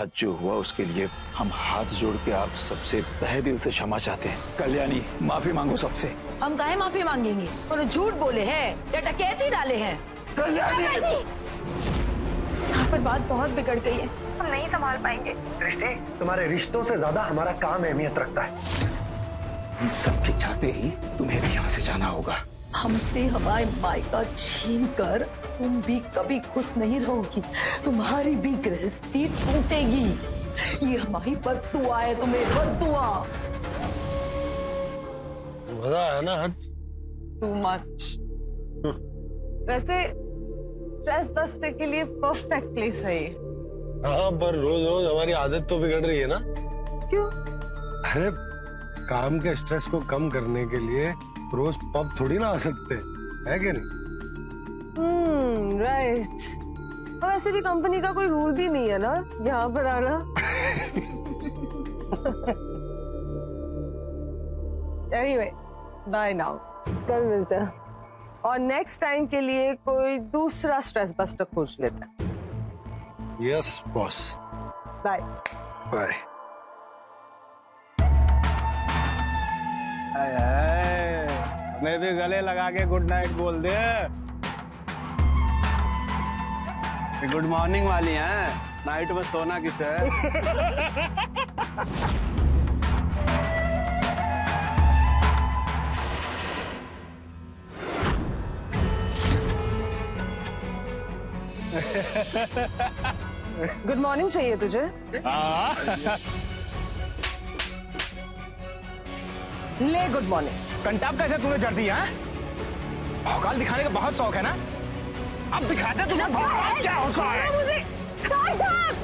आज जो हुआ उसके लिए हम हाथ जोड़ के आप सबसे तहे दिल से क्षमा चाहते हैं। कल्याणी, माफी मांगो सबसे। हम काहे माफी मांगेंगे? उन्हें झूठ बोले हैं या डकैती डाले हैं? कल्याणी, यहाँ पर बात बहुत बिगड़ गई है, हम नहीं संभाल पाएंगे। दृष्टि, तुम्हारे रिश्तों से ज्यादा हमारा काम अहमियत रखता है। इन सबके चाहते ही तुम्हें भी यहाँ से जाना होगा। हमसे हमारे मायका छीन कर तुम भी कभी खुश नहीं रहोगी। तुम्हारी भी गृहस्थी टूटेगी। ये हमारी बद्दुआ है, तुम्हें बद्दुआ। मजा आया ना? Too much. वैसे स्ट्रेस बस्टर के लिए परफेक्ट प्लेस है ये। हाँ, पर रोज रोज हमारी आदत तो बिगड़ रही है ना। क्यों? अरे काम के स्ट्रेस को कम करने के लिए रोज पब थोड़ी ना आ सकते है कि नहीं? राइट। और ऐसे भी कंपनी का कोई रूल भी नहीं है ना यहाँ पर आना। Anyway, bye now. कल मिलते हैं और नेक्स्ट टाइम के लिए कोई दूसरा स्ट्रेस बस्टर खोज लेते हैं। Yes boss. Bye bye. मैं भी गले लगा के गुड नाइट बोल दे। गुड मॉर्निंग वाली हैं, नाइट में सोना किसे है? गुड मॉर्निंग चाहिए तुझे? ले गुड मॉर्निंग। कंटाप कैसे तूने जड़ दिया है? भौकाल दिखाने का बहुत शौक है ना? अब दिखाते तुझे भौकाल क्या होता है। मुझे सावधान।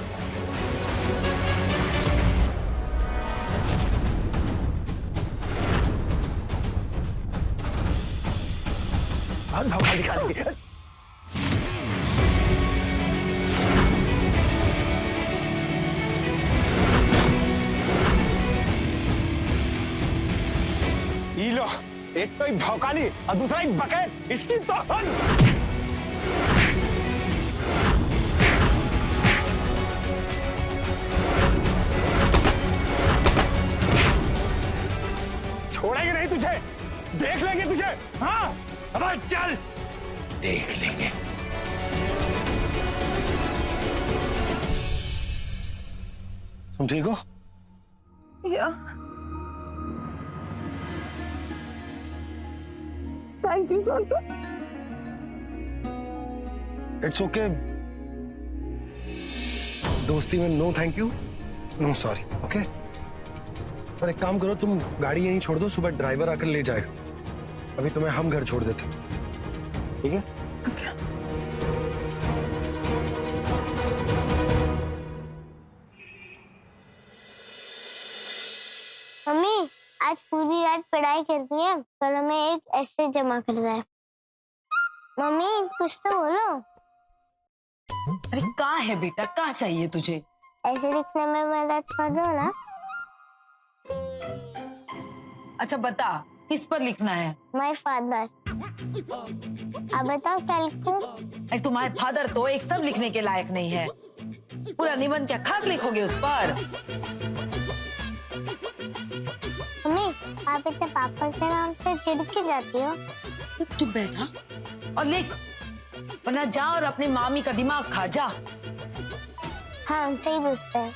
आज भौकाल दिखा देंगे। लो, एक तो ही भौकाली और दूसरा ही बकैत। इसकी तो छोड़ेंगे नहीं तुझे, देख लेंगे तुझे। हाँ, अब चल, देख लेंगे। तुम ठीक हो? या thank you sir. It's okay. दोस्ती में no thank you, no sorry. Okay, पर एक काम करो, तुम गाड़ी यहीं छोड़ दो, सुबह ड्राइवर आकर ले जाएगा। अभी तुम्हें हम घर छोड़ देते, ठीक है? मम्मी, आज पूरी रात पढ़ाई करती है, कल हमें एक ऐसे जमा करना है। मम्मी कुछ तो बोलो। अरे कहाँ है बेटा, कहाँ चाहिए तुझे? ऐसे लिखने में मदद कर दो ना। अच्छा बता, किस पर लिखना है? My father. अब बताओ क्या लिखूं? अरे तुम्हारे फादर तो एक सब लिखने के लायक नहीं है। पूरा निबंध क्या खाक लिखोगे उस पर? मम्मी, आप इतने पापा के नाम से चिढ़ क्यों जाती हो? तो चुप बैठा और लिख, वरना जा और अपनी मामी का दिमाग खा जा। हाँ, हमसे ही पूछते हैं।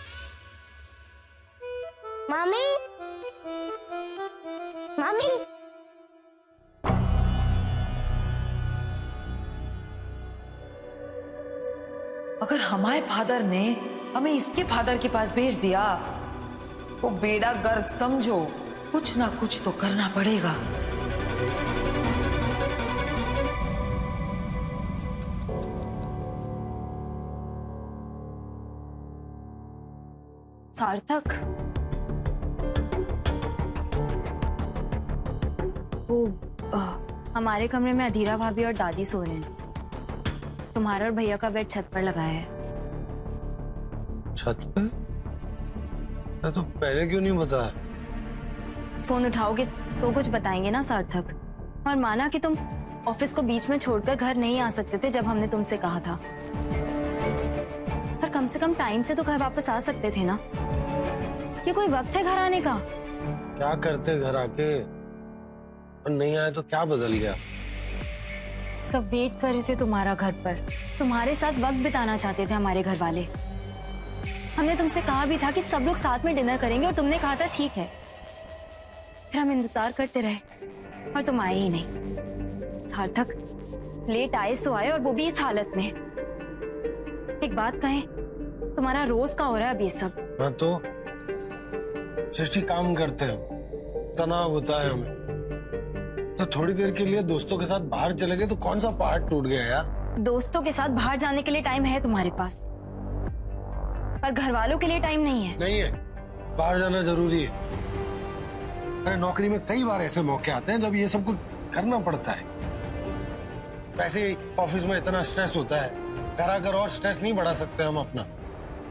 मामी, मामी। अगर हमारे फादर ने हमें इसके फादर के पास भेज दिया तो बेड़ा गर्क समझो, कुछ ना कुछ तो करना पड़ेगा। सार्थक, वो हमारे कमरे में अधीरा भाभी और दादी सो रहे हैं। तुम्हारा और भैया का बेड छत पर लगाया है। छत पे? मैं तो पहले क्यों नहीं बताया? फोन उठाओगे तो कुछ बताएंगे ना सार्थक। और माना कि तुम ऑफिस को बीच में छोड़कर घर नहीं आ सकते थे जब हमने तुमसे कहा था, पर कम से कम टाइम से तो घर वापस आ सकते थे ना। ये कोई वक्त है घर आने का? क्या करते घर आके, और नहीं आए तो क्या बदल गया? सब वेट कर रहे थे तुम्हारा घर पर, तुम्हारे साथ वक्त बिताना चाहते थे हमारे घर वाले। हमने तुमसे कहा भी था कि सब लोग साथ में डिनर करेंगे और तुमने कहा था ठीक है। फिर हम इंतजार करते रहे और तुम आए ही नहीं। सार्थक, लेट आए सो आए, और वो भी इस हालत में। एक बात कहें, तुम्हारा रोज का हो रहा है अब ये सब। हाँ तो सृष्टि, काम करते हैं, तनाव होता है हमें, तो थोड़ी देर के लिए दोस्तों के साथ बाहर चले गए तो कौन सा पहाड़ टूट गया यार? दोस्तों के साथ बाहर जाने के लिए टाइम है तुम्हारे पास, पर घर वालों के लिए टाइम नहीं है। नहीं है, बाहर जाना जरूरी है। अरे नौकरी में कई बार ऐसे मौके आते हैं जब ये सब कुछ करना पड़ता है। वैसे ही ऑफिस में इतना स्ट्रेस होता है, घर आकर और स्ट्रेस नहीं बढ़ा सकते हम अपना।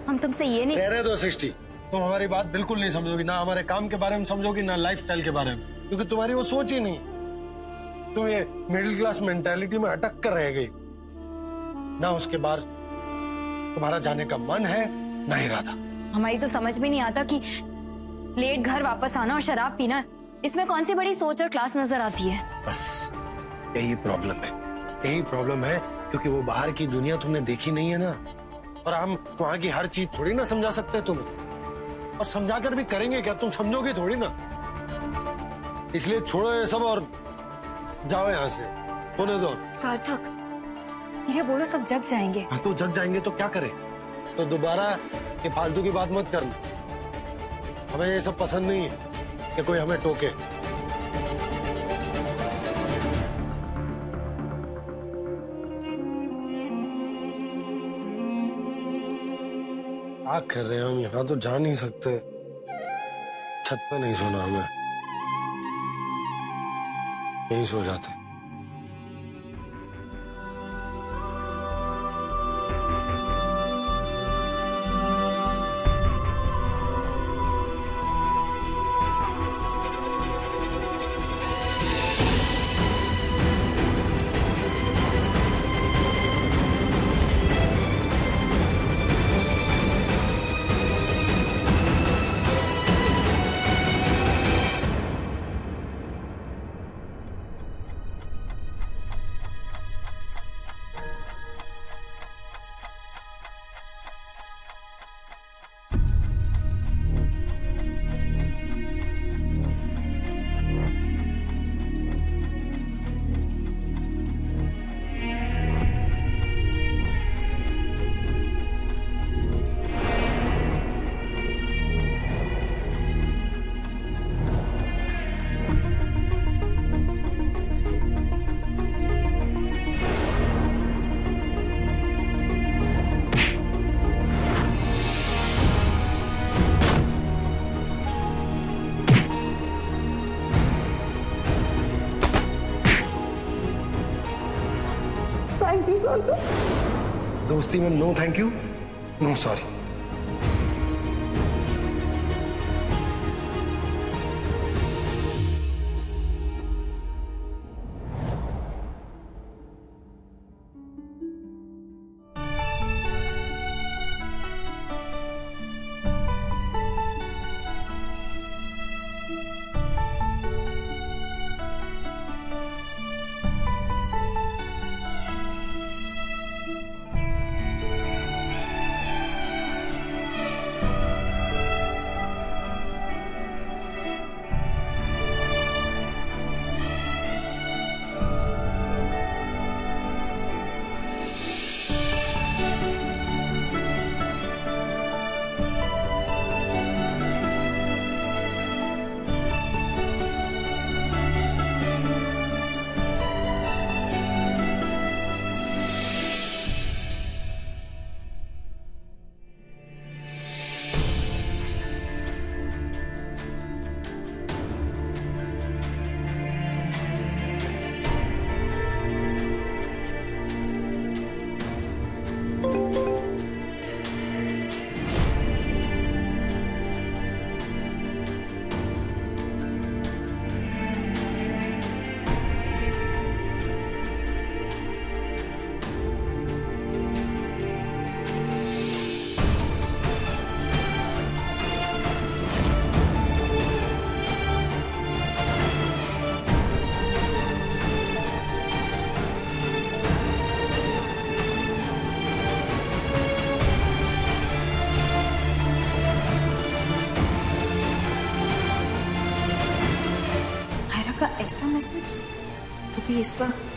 हम तुमसे ये नहीं। रह दो सृष्टि, तुम हमारी बात बिल्कुल नहीं समझोगी, ना हमारे काम के बारे में समझोगी, ना लाइफस्टाइल के बारे में, क्योंकि तुम्हारी वो सोच ही नहीं। तुम ये मिडिल क्लास मेंटालिटी में अटक कर रह गई ना। उसके बाद तुम्हारा जाने का मन है ना इरादा। हमारी तो समझ में नहीं आता कि लेट घर वापस आना और शराब पीना, इसमें कौन सी बड़ी सोच और क्लास नजर आती है। बस यही प्रॉब्लम है, यही प्रॉब्लम है, क्योंकि वो बाहर की दुनिया तुमने देखी नहीं है ना, और हम वहां की हर चीज थोड़ी ना समझा सकते तुम्हें, और समझाकर भी करेंगे क्या? तुम समझोगे थोड़ी ना। इसलिए छोड़ो ये सब और जाओ यहाँ से, होने दो। सार्थक, धीरे बोलो, सब जग जाएंगे। हाँ तो जग जाएंगे तो क्या करें? तो दोबारा ये फालतू की बात मत करना। हमें ये सब पसंद नहीं है कि कोई हमें टोके। क्या कर रहे हैं हम? यहाँ तो जा नहीं सकते, छत पे नहीं सोना हमें, यहीं सो जाते। Thank you Sarthak. दोस्ती में no thank you, no sorry. का ऐसा मैसेज, वो भी इस वक्त।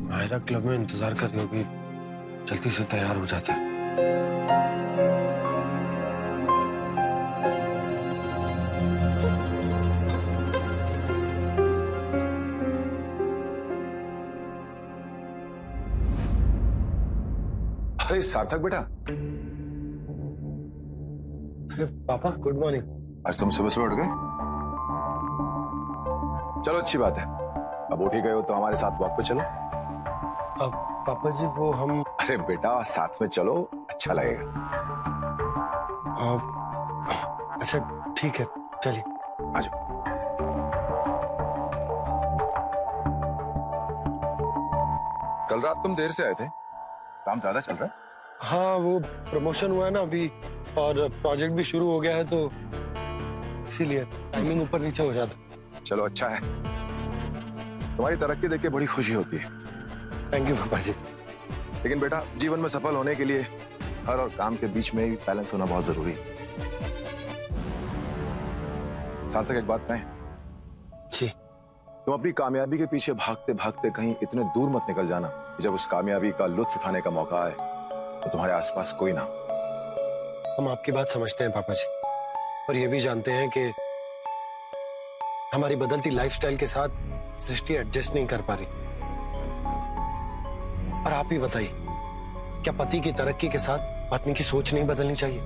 मायरा क्लब में इंतजार कर रही होगी, जल्दी से तैयार हो जाते हैं। अरे सार्थक बेटा, अरे पापा गुड मॉर्निंग। आज तुम सुबह सुबह उठ गए? चलो अच्छी बात है, अब उठ ही गए हो तो हमारे साथ वॉक पे चलो। अब पापा जी वो हम, अरे बेटा साथ में चलो, अच्छा लगेगा। अच्छा ठीक है चलिए। आ जाओ। कल रात तुम देर से आए थे, काम ज्यादा चल रहा है? हाँ वो प्रमोशन हुआ है ना अभी, और प्रोजेक्ट भी शुरू हो गया है, तो इसीलिए टाइमिंग ऊपर नीचे हो जाता। चलो अच्छा है, तुम्हारी तरक्की देख के बड़ी खुशी होती है। थैंक यू पापा जी। लेकिन बेटा जीवन में सफल होने के लिए घर और काम के बीच में बैलेंस होना बहुत जरूरी है। सार्थक एक बात कहें? जी। तुम अपनी कामयाबी के पीछे भागते भागते कहीं इतने दूर मत निकल जाना कि जब उस कामयाबी का लुत्फ उठाने का मौका आए तो तुम्हारे आसपास कोई ना। हम आपकी बात समझते हैं पापा जी, और ये भी जानते हैं कि हमारी बदलती लाइफस्टाइल के साथ सृष्टि एडजस्ट नहीं कर पा रही। और आप ही बताइए, क्या पति की तरक्की के साथ पत्नी की सोच नहीं बदलनी चाहिए?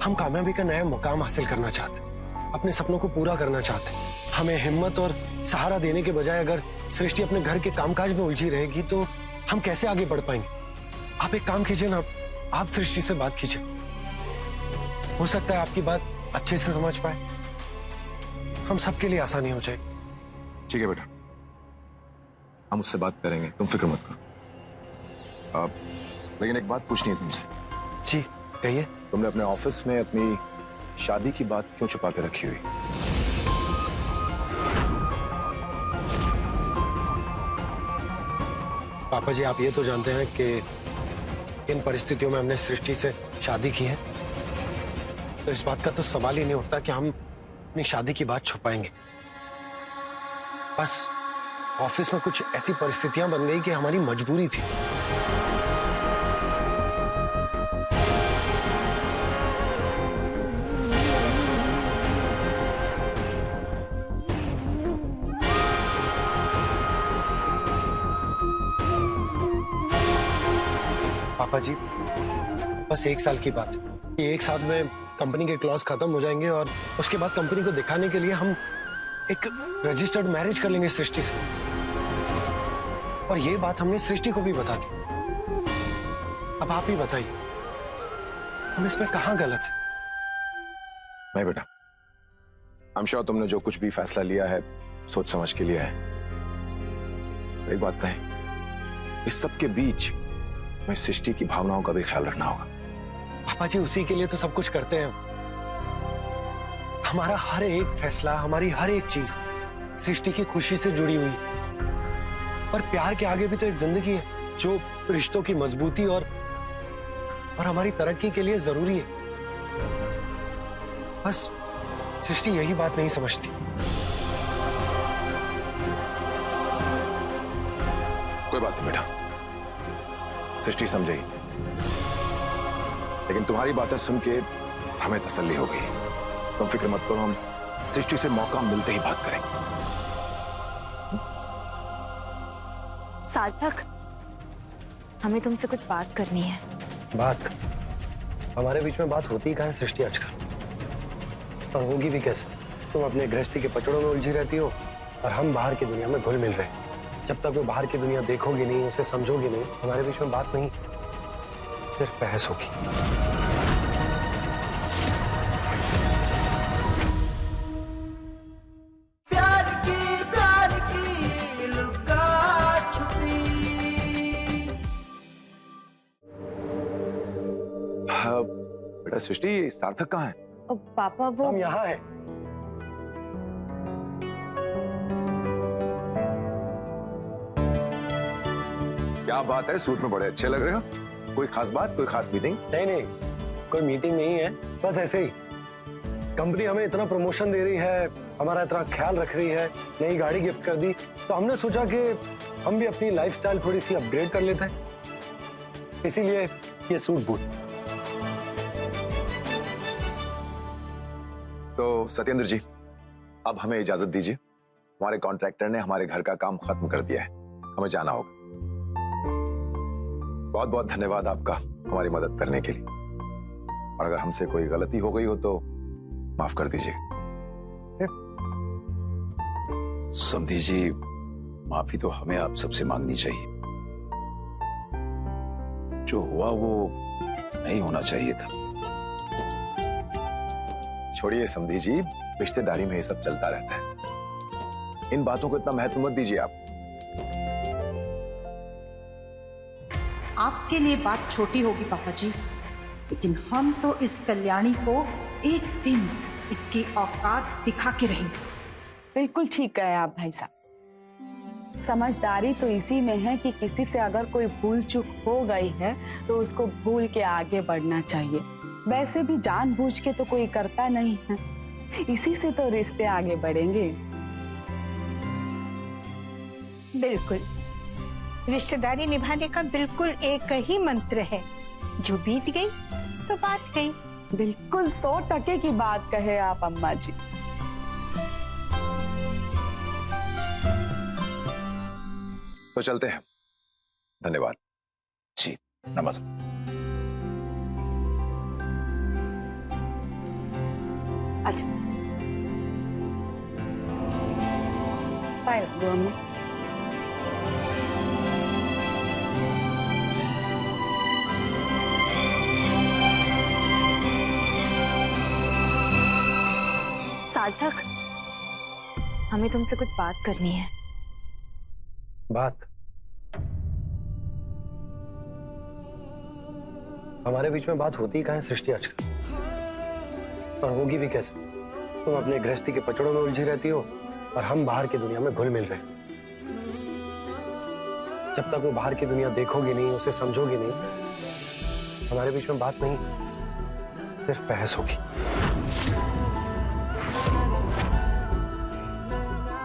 हम कामयाबी का नया मुकाम हासिल करना चाहते, अपने सपनों को पूरा करना चाहते। हमें हिम्मत और सहारा देने के बजाय अगर सृष्टि अपने घर के कामकाज में उलझी रहेगी तो हम कैसे आगे बढ़ पाएंगे? आप एक काम कीजिए ना, आप सृष्टि से बात कीजिए, हो सकता है आपकी बात अच्छे से समझ पाए, हम सबके लिए आसानी हो जाएगी। ठीक है बेटा, हम उससे बात करेंगे, तुम फिक्र मत करो। लेकिन एक बात पूछनी है तुमसे। जी कहिए। तुमने अपने ऑफिस में अपनी शादी की बात क्यों छुपा के रखी हुई? पापा जी आप ये तो जानते हैं कि इन परिस्थितियों में हमने सृष्टि से शादी की है, तो इस बात का तो सवाल ही नहीं उठता कि हम अपनी शादी की बात छुपाएंगे। बस ऑफिस में कुछ ऐसी परिस्थितियां बन गई कि हमारी मजबूरी थी। पापा जी बस 1 साल की बात है, ये 1 साल में कंपनी के क्लॉज खत्म हो जाएंगे और उसके बाद कंपनी को दिखाने के लिए हम एक रजिस्टर्ड मैरिज कर लेंगे सृष्टि से। और ये बात हमने सृष्टि को भी बता दी। अब आप ही बताइए, हम इसमें कहां गलत है? नहीं बेटा, आई एम श्योर तुमने जो कुछ भी फैसला लिया है सोच समझ के लिया है। एक बात कहें, इस सब के बीच में सृष्टि की भावनाओं का भी ख्याल रखना होगा। पापा जी उसी के लिए तो सब कुछ करते हैं। हमारा हर एक फैसला, हमारी हर एक चीज सृष्टि की खुशी से जुड़ी हुई। और प्यार के आगे भी तो एक जिंदगी है जो रिश्तों की मजबूती और हमारी तरक्की के लिए जरूरी है। बस सृष्टि यही बात नहीं समझती। कोई बात नहीं बेटा, सृष्टि समझेगी, लेकिन तुम्हारी बातें सुन के हमें तसल्ली हो गई। तुम फिक्र मत करो, हम सृष्टि से मौका मिलते ही बात करेंगे। सार्थक, हमें तुमसे कुछ बात करनी है। बात? हमारे बीच में बात होती कहाँ है सृष्टि आजकल? और होगी भी कैसे? तुम अपने गृहस्थी के पचड़ों में उलझी रहती हो और हम बाहर की दुनिया में घुल मिल रहे हैं। जब तक वो बाहर की दुनिया देखोगी नहीं, उसे समझोगी नहीं, हमारे बीच में बात नहीं, सिर्फ बहस होगी। प्यार की सृष्टि, सार्थक कहाँ है? पापा वो हम यहाँ है। क्या बात है, सूट में बड़े अच्छे लग रहे हो। कोई खास बात, कोई खास मीटिंग? नहीं, कोई मीटिंग नहीं है, बस ऐसे ही। कंपनी हमें इतना प्रमोशन दे रही है, हमारा इतना ख्याल रख रही है, नई गाड़ी गिफ्ट कर दी, तो हमने सोचा कि हम भी अपनी लाइफस्टाइल थोड़ी सी अपग्रेड कर लेते हैं, इसीलिए ये सूट बूट। तो सत्येंद्र जी, अब हमें इजाजत दीजिए। हमारे कॉन्ट्रैक्टर ने हमारे घर का काम खत्म कर दिया है, हमें जाना होगा। बहुत बहुत धन्यवाद आपका हमारी मदद करने के लिए, और अगर हमसे कोई गलती हो गई हो तो माफ कर दीजिए। समधी जी, माफी तो हमें आप सबसे मांगनी चाहिए। जो हुआ वो नहीं होना चाहिए था। छोड़िए समधी जी, रिश्तेदारी में ये सब चलता रहता है, इन बातों को इतना महत्व मत दीजिए आप। आपके लिए बात छोटी होगी पापा जी, लेकिन हम तो इस कल्याणी को एक दिन इसकी औकात दिखा के रहेंगे। बिल्कुल ठीक कहे आप भाई साहब। समझदारी तो इसी में है कि किसी से अगर कोई भूल चूक हो गई है तो उसको भूल के आगे बढ़ना चाहिए। वैसे भी जानबूझ के तो कोई करता नहीं है, इसी से तो रिश्ते आगे बढ़ेंगे। बिल्कुल, रिश्तेदारी निभाने का बिल्कुल एक ही मंत्र है, जो बीत गई सो बात गई। बिल्कुल 100% की बात कहे आप अम्मा जी। तो चलते हैं, धन्यवाद जी, नमस्ते। अच्छा, बाय मम्मी। सार्थक, हमें तुमसे कुछ बात करनी है। बात? हमारे बीच में बात होती कहाँ है सृष्टि आजकल, और होगी भी कैसे? तुम अपने गृहस्थी के पचड़ों में उलझी रहती हो और हम बाहर की दुनिया में घुल मिल रहे हैं। जब तक वो बाहर की दुनिया देखोगी नहीं, उसे समझोगी नहीं, हमारे बीच में बात नहीं, सिर्फ बहस होगी।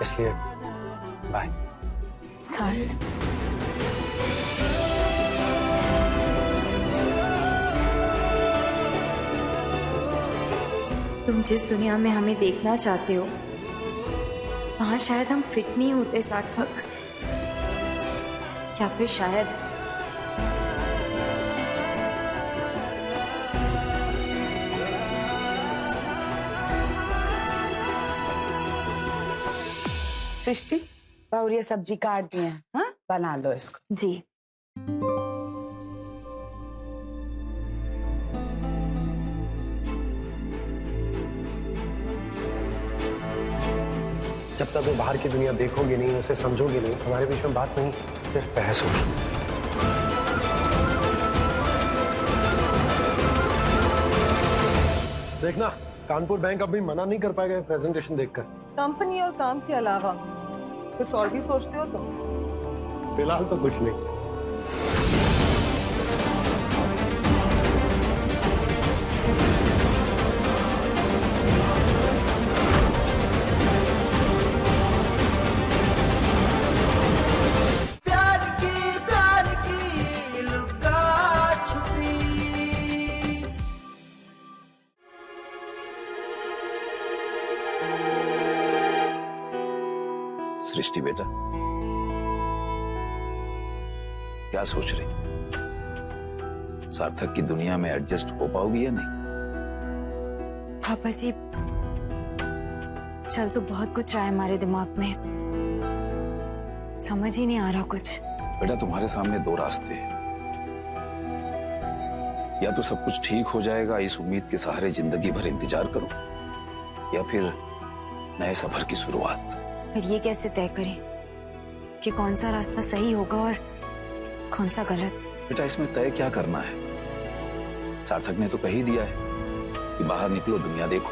इसलिए बाय। सार्थ, तुम जिस दुनिया में हमें देखना चाहते हो, वहां शायद हम फिट नहीं होते सार्थक, या फिर शायद सृष्टि, और ये सब्जी काट दिए हैं, हाँ? बना लो इसको। जी। जब तक वो बाहर की दुनिया देखोगे नहीं, उसे समझोगे नहीं, हमारे बीच में बात नहीं, सिर्फ बहस होगी। देखना, कानपुर बैंक अभी मना नहीं कर पाएगा प्रेजेंटेशन देखकर। कंपनी और काम के अलावा कुछ और भी सोचते हो तो? फिलहाल तो कुछ नहीं। सृष्टि बेटा, क्या सोच रही? सार्थक की दुनिया में एडजस्ट हो पाओगी या नहीं? पापा जी, चल तो बहुत कुछ रहा है हमारे दिमाग में, समझ ही नहीं आ रहा कुछ। बेटा, तुम्हारे सामने दो रास्ते हैं। या तो सब कुछ ठीक हो जाएगा, इस उम्मीद के सहारे जिंदगी भर इंतजार करो, या फिर नए सफर की शुरुआत। फिर ये कैसे तय करें कि कौन सा रास्ता सही होगा और कौन सा गलत? बेटा, इसमें तय क्या करना है? सार्थक ने तो कह ही दिया है कि बाहर निकलो, दुनिया देखो।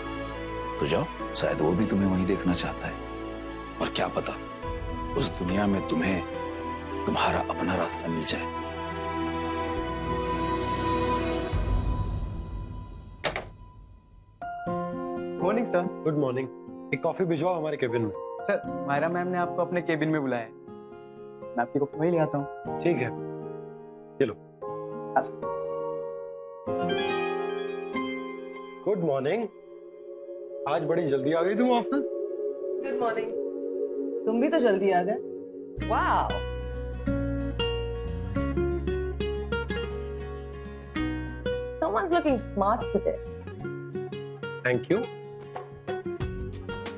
तो जाओ, शायद वो भी तुम्हें वहीं देखना चाहता है। और क्या पता उस दुनिया में तुम्हें तुम्हारा अपना रास्ता मिल जाए। Morning sir. Good morning. एक कॉफी भिजवाओ हमारे केबिन में। सर, मायरा मैम ने आपको अपने केबिन में बुलाया है। मैं आपकी कॉफी वही ले आता हूँ। ठीक है, चलो। Good morning. आज बड़ी जल्दी आ गई तुम ऑफिस। Good morning. तुम भी तो जल्दी आ गए। Wow, someone's looking smart today. Thank you.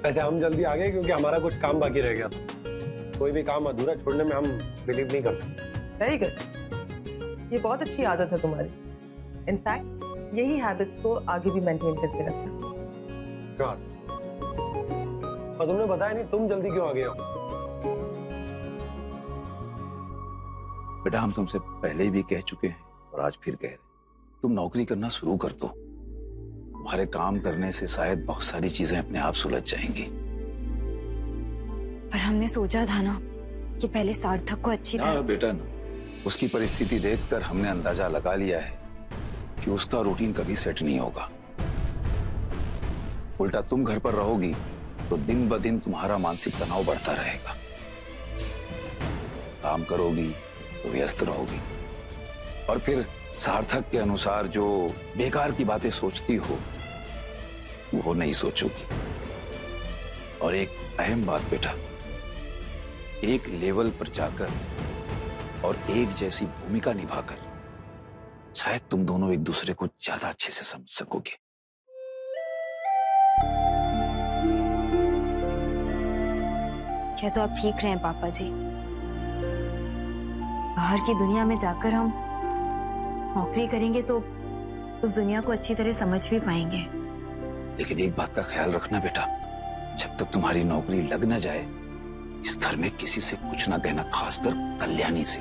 वैसे हम जल्दी आ गए क्योंकि हमारा कुछ काम बाकी रह गया था। कोई भी काम अधूरा छोड़ने में हम बिलीव नहीं करते। वेरी गुड, ये बहुत अच्छी आदत है तुम्हारी। इनफैक्ट यही हैबिट्स को आगे भी मेंटेन करके रखना। God. और तुमने बताया नहीं तुम जल्दी क्यों आ गए हो? बेटा, हम तुमसे पहले भी कह चुके हैं और आज फिर कह रहे हैं, तुम नौकरी करना शुरू कर दो। तुम्हारे काम करने से शायद बहुत सारी चीजें अपने आप सुलझ जाएंगी। पर हमने सोचा था ना कि पहले सार्थक को अच्छी तरह। बेटा ना, उसकी परिस्थिति देखकर हमने अंदाजा लगा लिया है कि उसका रूटीन कभी सेट नहीं होगा। उल्टा तुम घर पर रहोगी तो दिन ब दिन तुम्हारा मानसिक तनाव बढ़ता रहेगा। काम करोगी तो व्यस्त रहोगी और फिर सार्थक के अनुसार जो बेकार की बातें सोचती हो वो नहीं सोचोगी। और एक अहम बात बेटा, एक लेवल पर जाकर और एक जैसी भूमिका निभाकर शायद तुम दोनों एक दूसरे को ज्यादा अच्छे से समझ सकोगे। क्या तो आप ठीक रहे हैं पापा जी। बाहर की दुनिया में जाकर हम नौकरी करेंगे तो उस दुनिया को अच्छी तरह समझ भी पाएंगे। लेकिन एक बात का ख्याल रखना बेटा, जब तक तुम्हारी नौकरी लग न जाए इस घर में किसी से कुछ ना कहना, खासकर कल्याणी से।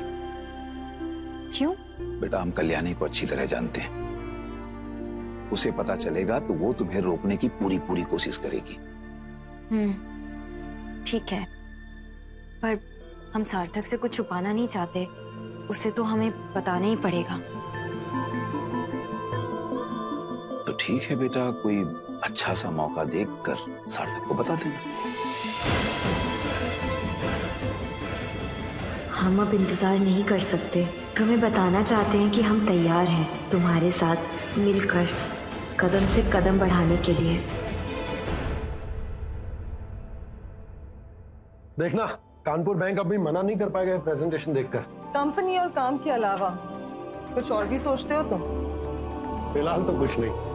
क्यों? बेटा, हम कल्याणी को अच्छी तरह जानते हैं। उसे पता चलेगा तो वो तुम्हें रोकने की पूरी पूरी कोशिश करेगी। ठीक है, पर हम सार्थक से कुछ छुपाना नहीं चाहते। उसे तो हमें बताना ही पड़ेगा। तो ठीक है बेटा, कोई अच्छा सा मौका देखकर सार्थक को बता देना। हम अब इंतजार नहीं कर सकते। तुम्हें बताना चाहते हैं कि हम तैयार हैं तुम्हारे साथ मिलकर कदम से कदम बढ़ाने के लिए। देखना, कानपुर बैंक अभी मना नहीं कर पाएगा प्रेजेंटेशन देखकर। कंपनी और काम के अलावा कुछ और भी सोचते हो तुम? फिलहाल तो कुछ नहीं।